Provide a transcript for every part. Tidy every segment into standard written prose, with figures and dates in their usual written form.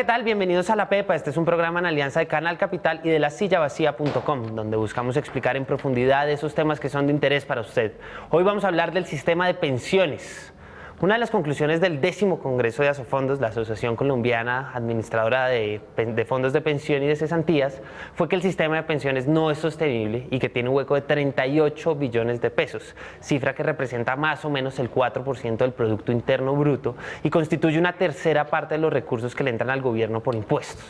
¿qué tal? Bienvenidos a La Pepa. Este es un programa en alianza de Canal Capital y de lasillavacía.com, donde buscamos explicar en profundidad esos temas que son de interés para usted. Hoy vamos a hablar del sistema de pensiones. Una de las conclusiones del 10º Congreso de Asofondos, la Asociación Colombiana Administradora de Fondos de Pensión y de Cesantías, fue que el sistema de pensiones no es sostenible y que tiene un hueco de 38 billones de pesos, cifra que representa más o menos el 4% del Producto Interno Bruto y constituye una tercera parte de los recursos que le entran al gobierno por impuestos.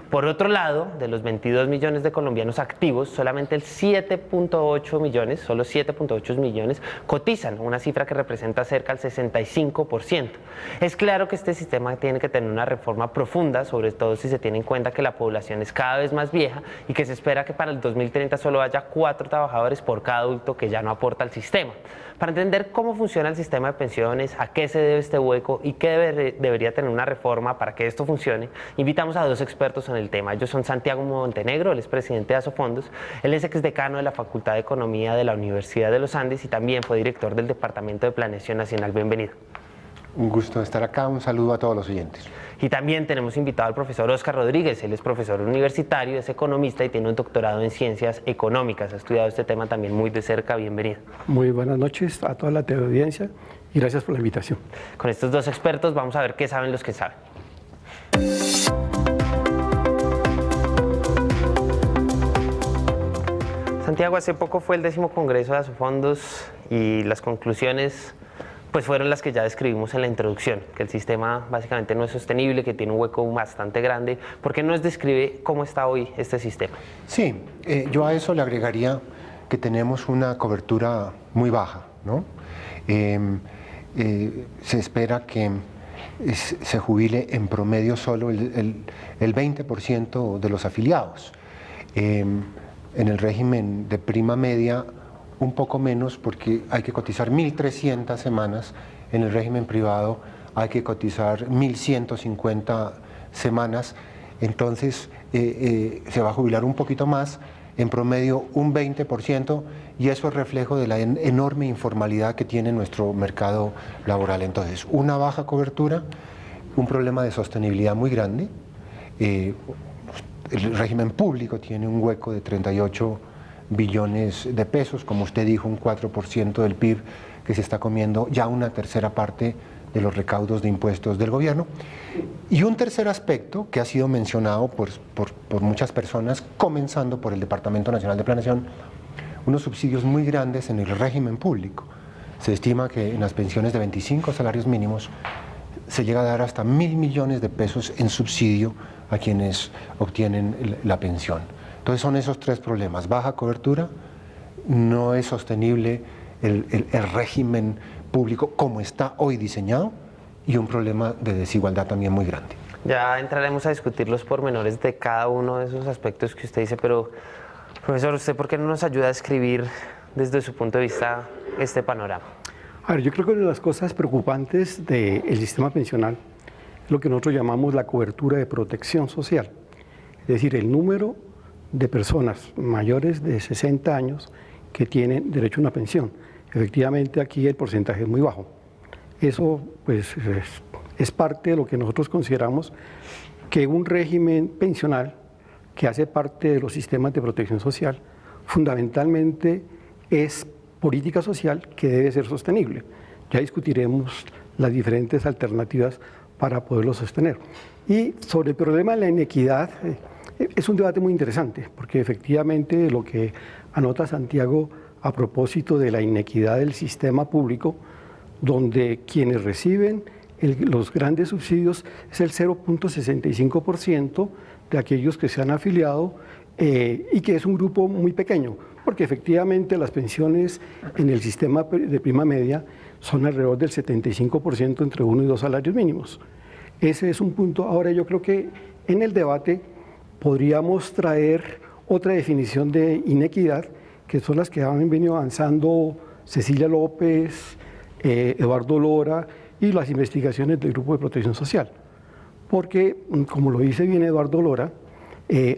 Por otro lado, de los 22 millones de colombianos activos, solamente el 7.8 millones, solo 7.8 millones, cotizan, una cifra que representa cerca del 65%. Es claro que este sistema tiene que tener una reforma profunda, sobre todo si se tiene en cuenta que la población es cada vez más vieja y que se espera que para el 2030 solo haya 4 trabajadores por cada adulto que ya no aporta al sistema. Para entender cómo funciona el sistema de pensiones, a qué se debe este hueco y qué debería tener una reforma para que esto funcione, invitamos a 2 expertos en el tema. Ellos son Santiago Montenegro, él es presidente de Asofondos, él es exdecano de la Facultad de Economía de la Universidad de los Andes y también fue director del Departamento de Planeación Nacional. Bienvenido. Un gusto estar acá, un saludo a todos los oyentes. Y también tenemos invitado al profesor Óscar Rodríguez, él es profesor universitario, es economista y tiene un doctorado en ciencias económicas, ha estudiado este tema también muy de cerca. Bienvenido. Muy buenas noches a toda la teleaudiencia y gracias por la invitación. Con estos 2 expertos vamos a ver qué saben los que saben. Santiago, hace poco fue el 10º Congreso de Asofondos y las conclusiones pues fueron las que ya describimos en la introducción, que el sistema básicamente no es sostenible, que tiene un hueco bastante grande. ¿Por qué no nos describe cómo está hoy este sistema? Sí, yo a eso le agregaría que tenemos una cobertura muy baja, ¿no? Se espera que se jubile en promedio solo el 20% de los afiliados. En el régimen de prima media, un poco menos porque hay que cotizar 1.300 semanas, en el régimen privado hay que cotizar 1.150 semanas, entonces se va a jubilar un poquito más, en promedio un 20%, y eso es reflejo de la enorme informalidad que tiene nuestro mercado laboral. Entonces, una baja cobertura, un problema de sostenibilidad muy grande, el régimen público tiene un hueco de 38 billones de pesos, como usted dijo, un 4% del PIB que se está comiendo ya una tercera parte de los recaudos de impuestos del gobierno. Y un tercer aspecto que ha sido mencionado por muchas personas, comenzando por el Departamento Nacional de Planeación, unos subsidios muy grandes en el régimen público. Se estima que en las pensiones de 25 salarios mínimos se llega a dar hasta 1.000 millones de pesos en subsidio a quienes obtienen la pensión. Entonces son esos 3 problemas: baja cobertura, no es sostenible el régimen público como está hoy diseñado, y un problema de desigualdad también muy grande. Ya entraremos a discutir los pormenores de cada uno de esos aspectos que usted dice, pero profesor, ¿usted por qué no nos ayuda a describir desde su punto de vista este panorama? A ver, yo creo que una de las cosas preocupantes del sistema pensional es lo que nosotros llamamos la cobertura de protección social, es decir, el número de personas mayores de 60 años que tienen derecho a una pensión. Efectivamente, aquí el porcentaje es muy bajo. Eso pues, es parte de lo que nosotros consideramos que un régimen pensional que hace parte de los sistemas de protección social, fundamentalmente es política social que debe ser sostenible. Ya discutiremos las diferentes alternativas para poderlo sostener. Y sobre el problema de la inequidad, es un debate muy interesante, porque efectivamente lo que anota Santiago a propósito de la inequidad del sistema público, donde quienes reciben los grandes subsidios es el 0.65% de aquellos que se han afiliado y que es un grupo muy pequeño, porque efectivamente las pensiones en el sistema de prima media son alrededor del 75% entre 1 y 2 salarios mínimos. Ese es un punto. Ahora yo creo que en el debate podríamos traer otra definición de inequidad, que son las que han venido avanzando Cecilia López, Eduardo Lora y las investigaciones del Grupo de Protección Social. Porque, como lo dice bien Eduardo Lora,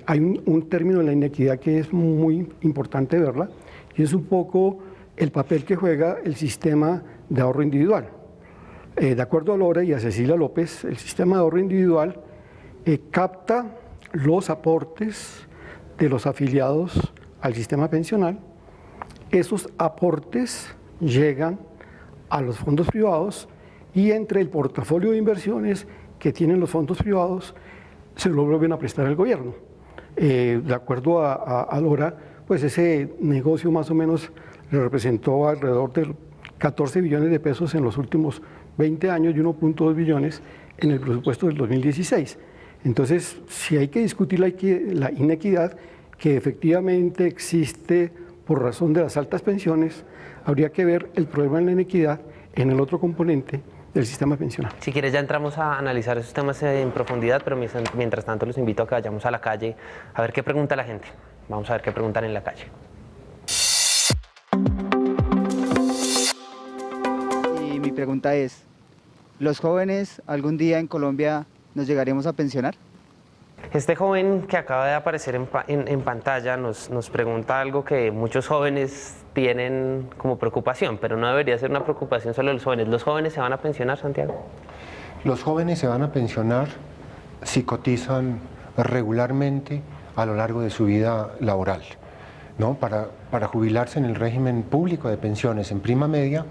hay un término en la inequidad que es muy importante verla, y es un poco el papel que juega el sistema de ahorro individual. De acuerdo a Lora y a Cecilia López, el sistema de ahorro individual capta los aportes de los afiliados al sistema pensional. Esos aportes llegan a los fondos privados y entre el portafolio de inversiones que tienen los fondos privados se lo vuelven a prestar al gobierno. De acuerdo a Lora, pues ese negocio más o menos le representó alrededor de 14 billones de pesos en los últimos 20 años y 1.2 billones en el presupuesto del 2016. Entonces, si hay que discutir la inequidad que efectivamente existe por razón de las altas pensiones, habría que ver el problema de la inequidad en el otro componente del sistema pensional. Si quieres ya entramos a analizar esos temas en profundidad, pero mientras tanto los invito a que vayamos a la calle a ver qué pregunta la gente. Vamos a ver qué preguntan en la calle. Y mi pregunta es, ¿los jóvenes algún día en Colombia nos llegaremos a pensionar? Este joven que acaba de aparecer en pantalla nos pregunta algo que muchos jóvenes tienen como preocupación, pero no debería ser una preocupación solo de los jóvenes. ¿Los jóvenes se van a pensionar, Santiago? Los jóvenes se van a pensionar si cotizan regularmente a lo largo de su vida laboral, ¿no? Para jubilarse en el régimen público de pensiones en prima media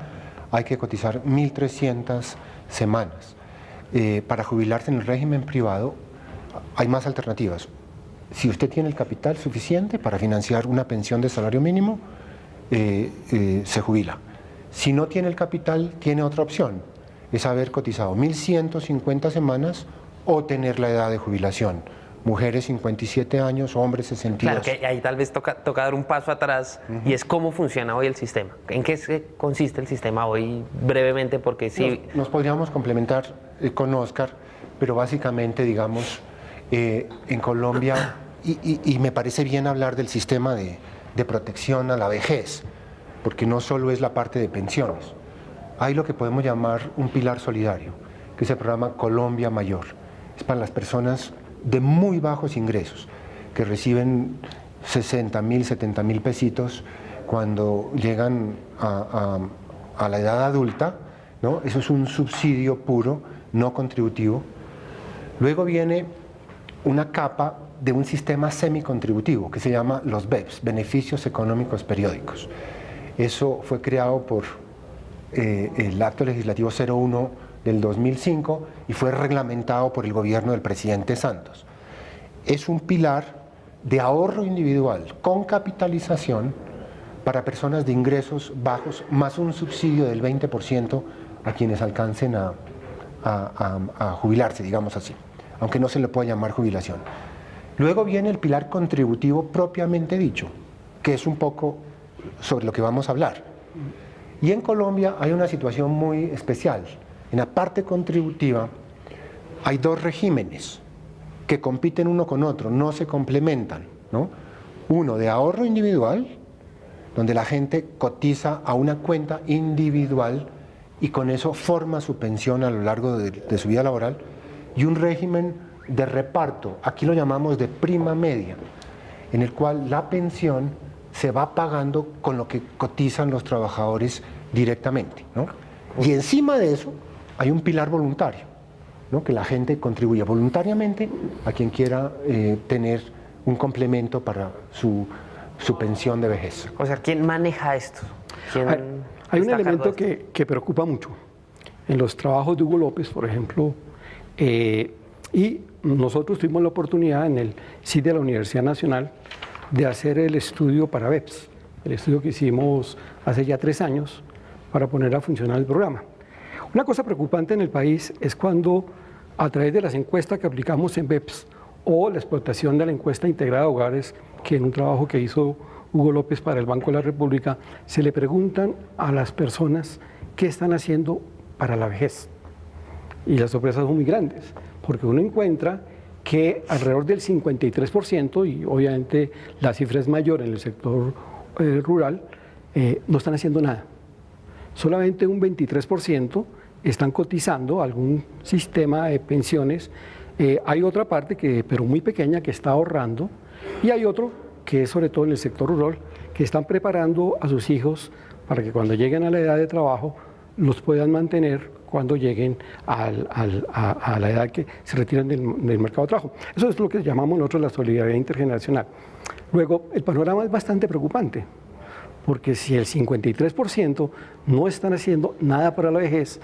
hay que cotizar 1.300 semanas. Para jubilarse en el régimen privado hay más alternativas. Si usted tiene el capital suficiente para financiar una pensión de salario mínimo, se jubila. Si no tiene el capital, tiene otra opción, es haber cotizado 1.150 semanas o tener la edad de jubilación. Mujeres 57 años, hombres 62. Claro, que ahí tal vez toca dar un paso atrás y es cómo funciona hoy el sistema. ¿En qué consiste el sistema hoy brevemente? Porque sí... Nos podríamos complementar con Oscar, pero básicamente, digamos, en Colombia, y me parece bien hablar del sistema de protección a la vejez, porque no solo es la parte de pensiones. Hay lo que podemos llamar un pilar solidario, que es el programa Colombia Mayor. Es para las personas de muy bajos ingresos, que reciben 60.000, 70.000 pesitos cuando llegan a la edad adulta, ¿no? Eso es un subsidio puro, no contributivo. Luego viene una capa de un sistema semicontributivo que se llama los BEPS, Beneficios Económicos Periódicos. Eso fue creado por el Acto Legislativo 01 del 2005 y fue reglamentado por el gobierno del presidente Santos. Es un pilar de ahorro individual con capitalización para personas de ingresos bajos, más un subsidio del 20% a quienes alcancen a jubilarse, digamos así, aunque no se le pueda llamar jubilación. Luego viene el pilar contributivo propiamente dicho, que es un poco sobre lo que vamos a hablar. Y en Colombia hay una situación muy especial. En la parte contributiva hay dos regímenes que compiten uno con otro, no se complementan, ¿no? Uno de ahorro individual, donde la gente cotiza a una cuenta individual y con eso forma su pensión a lo largo de su vida laboral, y un régimen de reparto, aquí lo llamamos de prima media, en el cual la pensión se va pagando con lo que cotizan los trabajadores directamente, ¿no? Y encima de eso hay un pilar voluntario, ¿no? Que la gente contribuye voluntariamente a quien quiera tener un complemento para su pensión de vejez. O sea, ¿quién maneja esto? Hay un elemento que preocupa mucho. En los trabajos de Hugo López, por ejemplo, y nosotros tuvimos la oportunidad en el CID de la Universidad Nacional de hacer el estudio para BEPS, el estudio que hicimos hace ya 3 años para poner a funcionar el programa. Una cosa preocupante en el país es cuando a través de las encuestas que aplicamos en BEPS o la explotación de la encuesta integrada de hogares, que en un trabajo que hizo Hugo López para el Banco de la República, se le preguntan a las personas qué están haciendo para la vejez. Y las sorpresas son muy grandes, porque uno encuentra que alrededor del 53%, y obviamente la cifra es mayor en el sector rural, no están haciendo nada. Solamente un 23% están cotizando a algún sistema de pensiones. Hay otra parte, pero muy pequeña, que está ahorrando, y hay otro, que es sobre todo en el sector rural, que están preparando a sus hijos para que cuando lleguen a la edad de trabajo los puedan mantener cuando lleguen a la edad que se retiran del mercado de trabajo. Eso es lo que llamamos nosotros la solidaridad intergeneracional. Luego, el panorama es bastante preocupante, porque si el 53% no están haciendo nada para la vejez,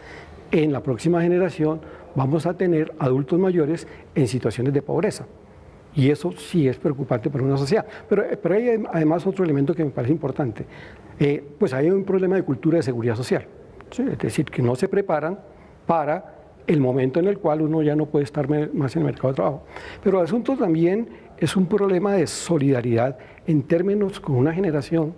en la próxima generación vamos a tener adultos mayores en situaciones de pobreza. Y eso sí es preocupante para una sociedad. Pero hay además otro elemento que me parece importante. Pues hay un problema de cultura de seguridad social. ¿Sí? Es decir, que no se preparan para el momento en el cual uno ya no puede estar más en el mercado de trabajo. Pero el asunto también es un problema de solidaridad en términos con una generación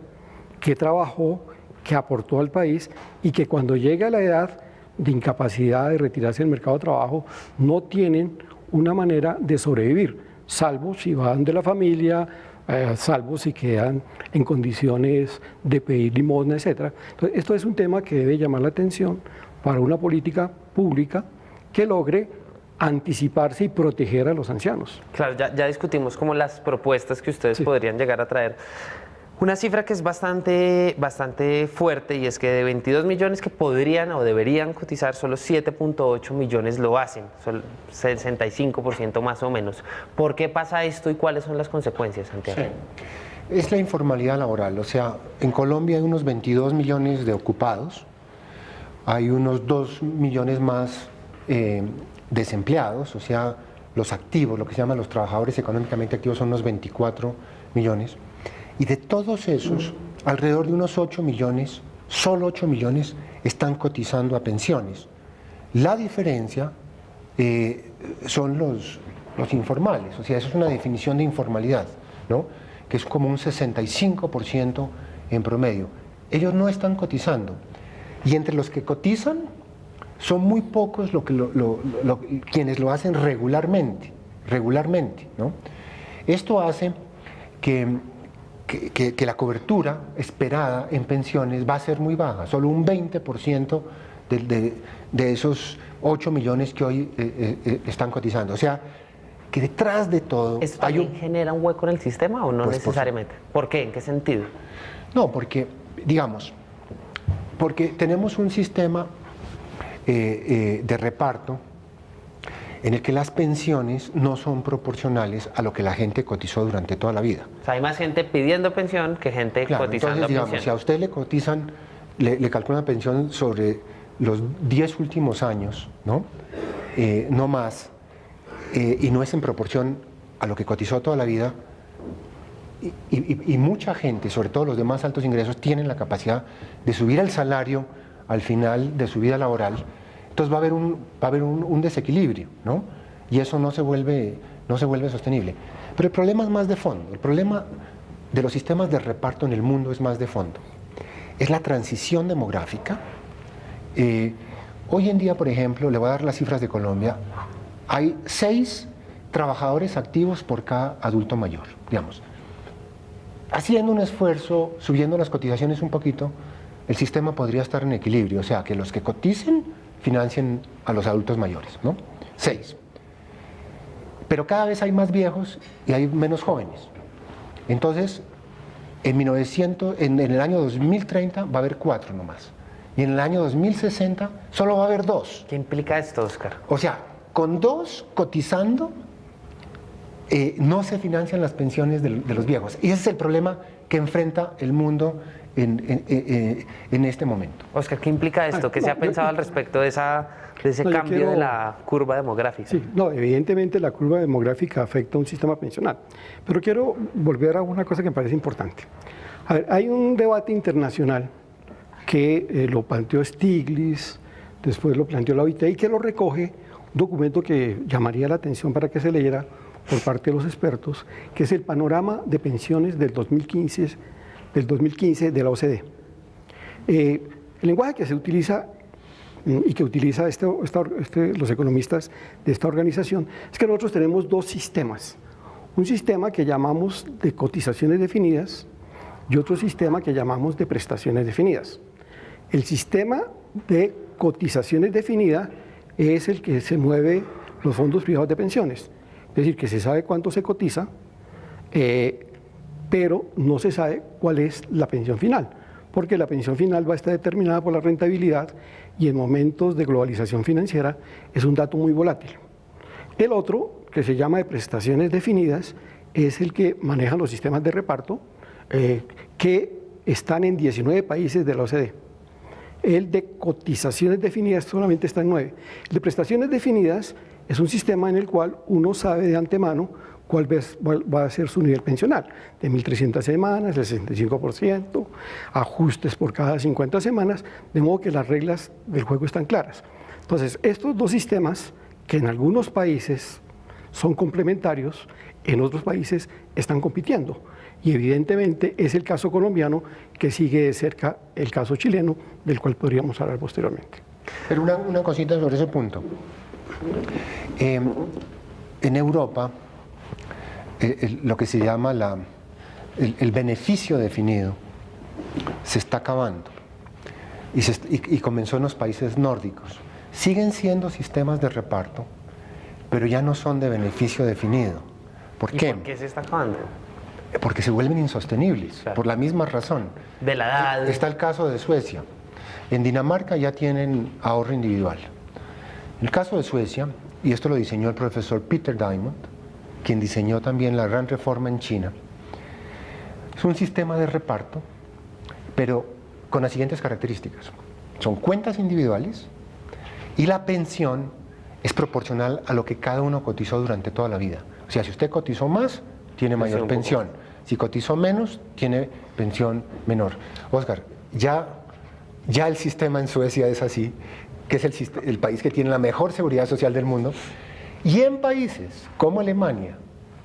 que trabajó, que aportó al país y que cuando llega a la edad de incapacidad de retirarse del mercado de trabajo no tienen una manera de sobrevivir, salvo si van de la familia, salvo si quedan en condiciones de pedir limosna, etc. Entonces, esto es un tema que debe llamar la atención para una política pública que logre anticiparse y proteger a los ancianos. Claro, ya discutimos como las propuestas que ustedes podrían llegar a traer. Una cifra que es bastante fuerte, y es que de 22 millones que podrían o deberían cotizar, solo 7.8 millones lo hacen, son 65% más o menos. ¿Por qué pasa esto y cuáles son las consecuencias, Santiago? Sí. Es la informalidad laboral, o sea, en Colombia hay unos 22 millones de ocupados, hay unos 2 millones más desempleados, o sea, los activos, lo que se llaman los trabajadores económicamente activos son unos 24 millones. Y de todos esos, alrededor de unos 8 millones, solo 8 millones están cotizando a pensiones. La diferencia son los informales, o sea, eso es una definición de informalidad, ¿no? Que es como un 65% en promedio. Ellos no están cotizando. Y entre los que cotizan, son muy pocos quienes lo hacen regularmente, ¿no? Esto hace que la cobertura esperada en pensiones va a ser muy baja, solo un 20% de esos 8 millones que hoy están cotizando. O sea, que detrás de todo... ¿Esto también genera un hueco en el sistema o no pues necesariamente? ¿Por qué? ¿En qué sentido? No, porque tenemos un sistema de reparto en el que las pensiones no son proporcionales a lo que la gente cotizó durante toda la vida. O sea, hay más gente pidiendo pensión que gente cotizando entonces, digamos, si a usted le cotizan, le calculan una pensión sobre los 10 últimos años, ¿no? No más, y no es en proporción a lo que cotizó toda la vida, y mucha gente, sobre todo los de más altos ingresos, tienen la capacidad de subir el salario al final de su vida laboral. Entonces va a haber un desequilibrio, ¿no? Y eso no se vuelve sostenible. Pero el problema es más de fondo. El problema de los sistemas de reparto en el mundo es más de fondo. Es la transición demográfica. Hoy en día, por ejemplo, le voy a dar las cifras de Colombia, hay 6 trabajadores activos por cada adulto mayor, digamos. Haciendo un esfuerzo, subiendo las cotizaciones un poquito, el sistema podría estar en equilibrio, o sea, que los que coticen financien a los adultos mayores, ¿no? 6. Pero cada vez hay más viejos y hay menos jóvenes. Entonces, en el año 2030 va a haber 4 nomás. Y en el año 2060 solo va a haber 2. ¿Qué implica esto, Oscar? O sea, con 2 cotizando, no se financian las pensiones de los viejos. Y ese es el problema que enfrenta el mundo en este momento. Oscar, ¿qué implica esto? ¿Qué se ha pensado al respecto de ese cambio de la curva demográfica? Sí, no, evidentemente la curva demográfica afecta a un sistema pensional. Pero quiero volver a una cosa que me parece importante. A ver, hay un debate internacional que lo planteó Stiglitz, después lo planteó la OIT y que lo recoge un documento que llamaría la atención para que se leyera por parte de los expertos, que es el panorama de pensiones del 2015 de la OCDE. El lenguaje que se utiliza y que utiliza los economistas de esta organización es que nosotros tenemos 2 sistemas. Un sistema que llamamos de cotizaciones definidas y otro sistema que llamamos de prestaciones definidas. El sistema de cotizaciones definida es el que se mueve los fondos privados de pensiones. Es decir, que se sabe cuánto se cotiza, pero no se sabe cuál es la pensión final, porque la pensión final va a estar determinada por la rentabilidad y en momentos de globalización financiera es un dato muy volátil. El otro, que se llama de prestaciones definidas, es el que manejan los sistemas de reparto que están en 19 países de la OCDE. El de cotizaciones definidas solamente está en 9. El de prestaciones definidas es un sistema en el cual uno sabe de antemano cuál va a ser su nivel pensional, de 1.300 semanas, el 65%, ajustes por cada 50 semanas, de modo que las reglas del juego están claras. Entonces, estos dos sistemas, que en algunos países son complementarios, en otros países están compitiendo. Y evidentemente es el caso colombiano que sigue de cerca el caso chileno, del cual podríamos hablar posteriormente. Pero una cosita sobre ese punto. En Europa, lo que se llama el beneficio definido se está acabando y comenzó en los países nórdicos. Siguen siendo sistemas de reparto, pero ya no son de beneficio definido. ¿Por qué? ¿Por qué se está acabando? Porque se vuelven insostenibles, claro, por la misma razón. De la edad. Está el caso de Suecia. En Dinamarca ya tienen ahorro individual. En el caso de Suecia, y esto lo diseñó el profesor Peter Diamond, quien diseñó también la gran reforma en China, es un sistema de reparto, pero con las siguientes características. Son cuentas individuales y la pensión es proporcional a lo que cada uno cotizó durante toda la vida. O sea, si usted cotizó más, tiene mayor pensión. Si cotizó menos, tiene pensión menor. Oscar, ya el sistema en Suecia es así, que es el país que tiene la mejor seguridad social del mundo. Y en países como Alemania,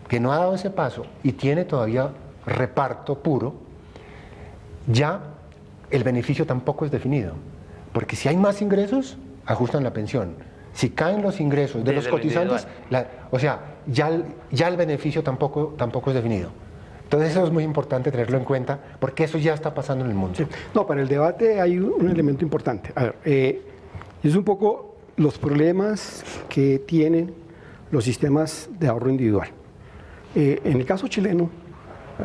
que no ha dado ese paso y tiene todavía reparto puro, ya el beneficio tampoco es definido. Porque si hay más ingresos, ajustan la pensión. Si caen los ingresos de los cotizantes, o sea, ya el beneficio tampoco es definido. Entonces eso es muy importante tenerlo en cuenta, porque eso ya está pasando en el mundo. Sí. No, para el debate hay un elemento importante. A ver, es un poco los problemas que tienen los sistemas de ahorro individual. En el caso chileno,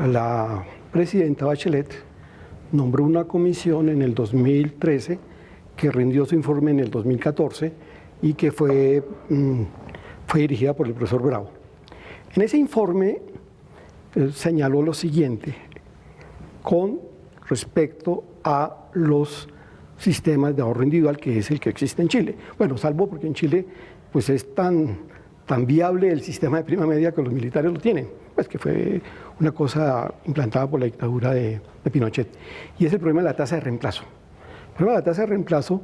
la presidenta Bachelet nombró una comisión en el 2013 que rindió su informe en el 2014 y que fue dirigida por el profesor Bravo. En ese informe señaló lo siguiente con respecto a los sistemas de ahorro individual, que es el que existe en Chile. Bueno, salvo porque en Chile pues es tan viable el sistema de prima media que los militares lo tienen, pues que fue una cosa implantada por la dictadura de Pinochet. Y es el problema de la tasa de reemplazo. El problema de la tasa de reemplazo,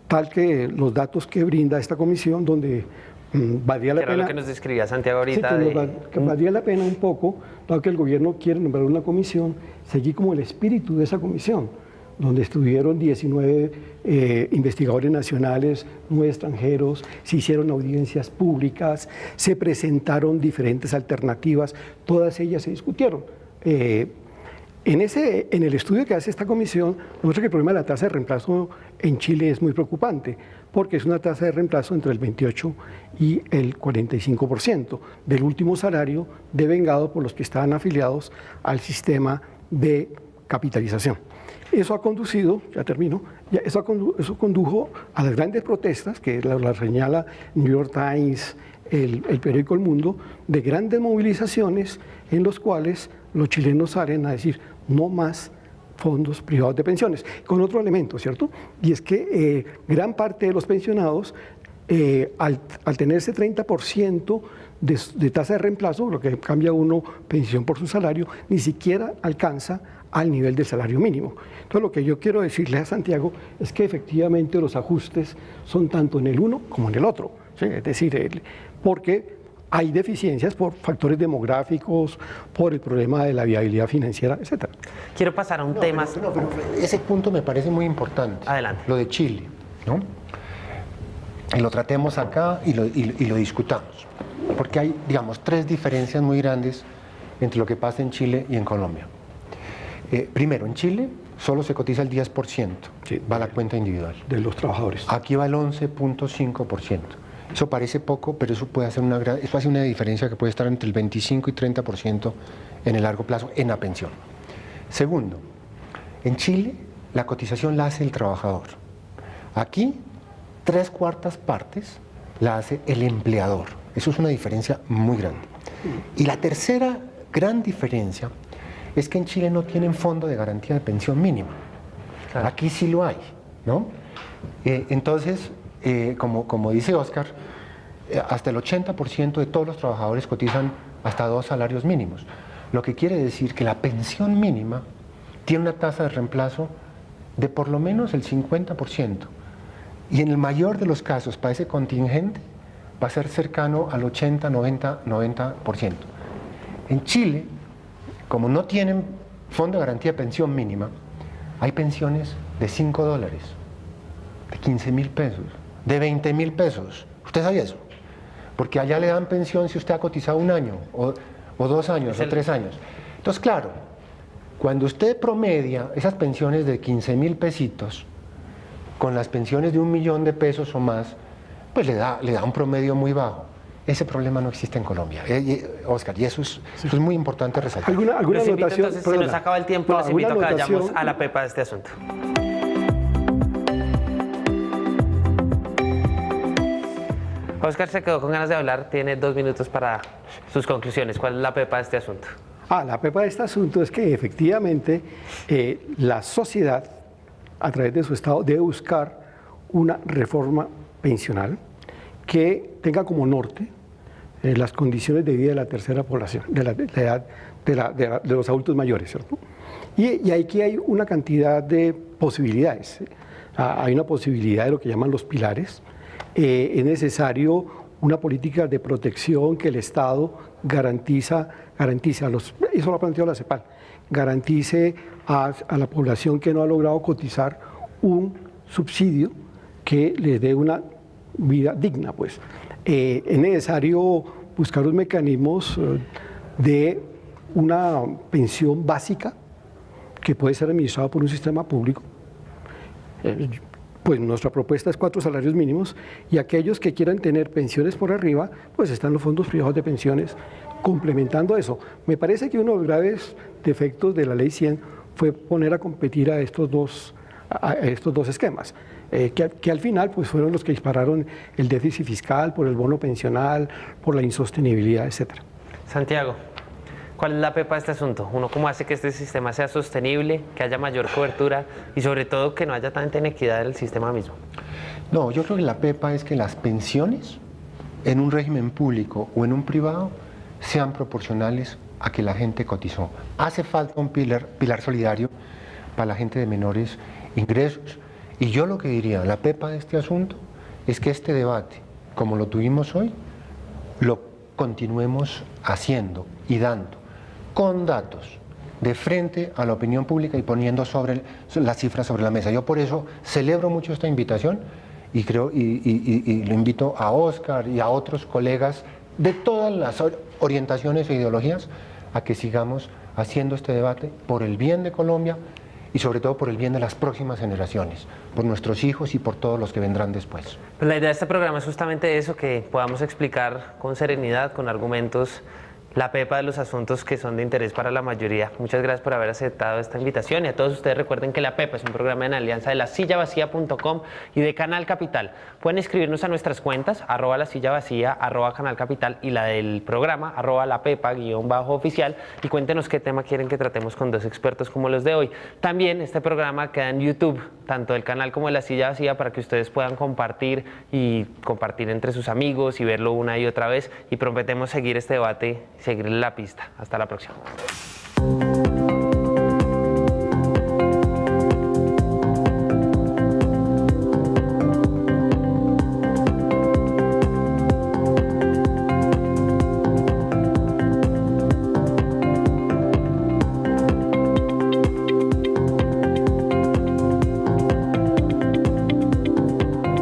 tal que los datos que brinda esta comisión, donde valdría la pena... Era lo que nos describía Santiago ahorita. Sí, que valdría la pena un poco, dado que el gobierno quiere nombrar una comisión, seguir como el espíritu de esa comisión, donde estuvieron 19 investigadores nacionales, 9 extranjeros, se hicieron audiencias públicas, se presentaron diferentes alternativas, todas ellas se discutieron. En el estudio que hace esta comisión, muestra que el problema de la tasa de reemplazo en Chile es muy preocupante, porque es una tasa de reemplazo entre el 28 y el 45% del último salario devengado por los que estaban afiliados al sistema de capitalización. Eso ha conducido, ya termino, eso condujo a las grandes protestas, que la señala New York Times, el periódico El Mundo, de grandes movilizaciones en los cuales los chilenos salen a decir no más fondos privados de pensiones, con otro elemento, ¿cierto? Y es que gran parte de los pensionados, al tener ese 30% de tasa de reemplazo, lo que cambia uno pensión por su salario, ni siquiera alcanza al nivel del salario mínimo. Entonces, lo que yo quiero decirle a Santiago es que efectivamente los ajustes son tanto en el uno como en el otro, ¿sí? Es decir, porque hay deficiencias por factores demográficos, por el problema de la viabilidad financiera, etc. Quiero pasar a un tema... Pero ese punto me parece muy importante. Adelante. Lo de Chile, ¿no? Y lo tratemos acá y lo discutamos. Porque hay, digamos, 3 diferencias muy grandes entre lo que pasa en Chile y en Colombia. Primero, en Chile solo se cotiza el 10%, sí, va a la cuenta individual. De los trabajadores. Aquí va el 11.5%. Eso parece poco, pero eso hace una diferencia que puede estar entre el 25 y 30% en el largo plazo en la pensión. Segundo, en Chile la cotización la hace el trabajador. Aquí, 3/4 partes la hace el empleador. Eso es una diferencia muy grande. Y la tercera gran diferencia es que en Chile no tienen fondo de garantía de pensión mínima. Claro. Aquí sí lo hay, ¿no? Entonces, como dice Óscar, hasta el 80% de todos los trabajadores cotizan hasta 2 salarios mínimos, lo que quiere decir que la pensión mínima tiene una tasa de reemplazo de por lo menos el 50%, y en el mayor de los casos para ese contingente va a ser cercano al 80, 90%. En Chile, como no tienen fondo de garantía de pensión mínima, hay pensiones de $5, de 15.000 pesos, de 20.000 pesos. ¿Usted sabía eso? Porque allá le dan pensión si usted ha cotizado 1 año, o 2 años, o 3 años. Entonces, claro, cuando usted promedia esas pensiones de 15.000 pesitos con las pensiones de 1 millón de pesos o más, pues le da un promedio muy bajo. Ese problema no existe en Colombia, Óscar, y eso es muy importante resaltar. ¿Alguna Los invito, anotación? entonces, si nos acaba el tiempo, los invito a que vayamos a la pepa de este asunto. Óscar se quedó con ganas de hablar, tiene 2 minutos para sus conclusiones. ¿Cuál es la pepa de este asunto? La pepa de este asunto es que efectivamente la sociedad, a través de su Estado, debe buscar una reforma pensional que tenga como norte las condiciones de vida de la tercera población, de la edad de los adultos mayores, ¿cierto? Y aquí hay una cantidad de posibilidades. Hay una posibilidad de lo que llaman los pilares. Es necesario una política de protección que el Estado garantice eso lo ha planteado la CEPAL, garantice a la población que no ha logrado cotizar un subsidio que les dé una vida digna, pues. Es necesario buscar los mecanismos de una pensión básica que puede ser administrada por un sistema público. Pues nuestra propuesta es 4 salarios mínimos, y aquellos que quieran tener pensiones por arriba, pues están los fondos privados de pensiones complementando eso. Me parece que uno de los graves defectos de la Ley 100 fue poner a competir a estos dos esquemas, que al final pues fueron los que dispararon el déficit fiscal por el bono pensional, por la insostenibilidad, etcétera. Santiago, ¿cuál es la pepa de este asunto? ¿Cómo hace que este sistema sea sostenible, que haya mayor cobertura y sobre todo que no haya tanta inequidad en el sistema mismo? No, yo creo que la pepa es que las pensiones en un régimen público o en un privado sean proporcionales a que la gente cotizó. Hace falta un pilar solidario para la gente de menores ingresos. Y yo lo que diría, la pepa de este asunto es que este debate, como lo tuvimos hoy, lo continuemos haciendo y dando con datos de frente a la opinión pública y poniendo las cifras sobre la mesa. Yo por eso celebro mucho esta invitación y creo y lo invito a Óscar y a otros colegas de todas las orientaciones e ideologías a que sigamos haciendo este debate por el bien de Colombia y sobre todo por el bien de las próximas generaciones, por nuestros hijos y por todos los que vendrán después. Pues la idea de este programa es justamente eso, que podamos explicar con serenidad, con argumentos, la pepa de los asuntos que son de interés para la mayoría. Muchas gracias por haber aceptado esta invitación, y a todos ustedes recuerden que la pepa es un programa en alianza de lasillavacía.com y de Canal Capital. Pueden escribirnos a nuestras cuentas, @lasillavacía, @Canal Capital, y la del programa, @lapepa_oficial, y cuéntenos qué tema quieren que tratemos con 2 expertos como los de hoy. También este programa queda en YouTube, tanto del canal como de La Silla Vacía, para que ustedes puedan compartir entre sus amigos y verlo una y otra vez, y prometemos seguir este debate, seguirle la pista. Hasta la próxima.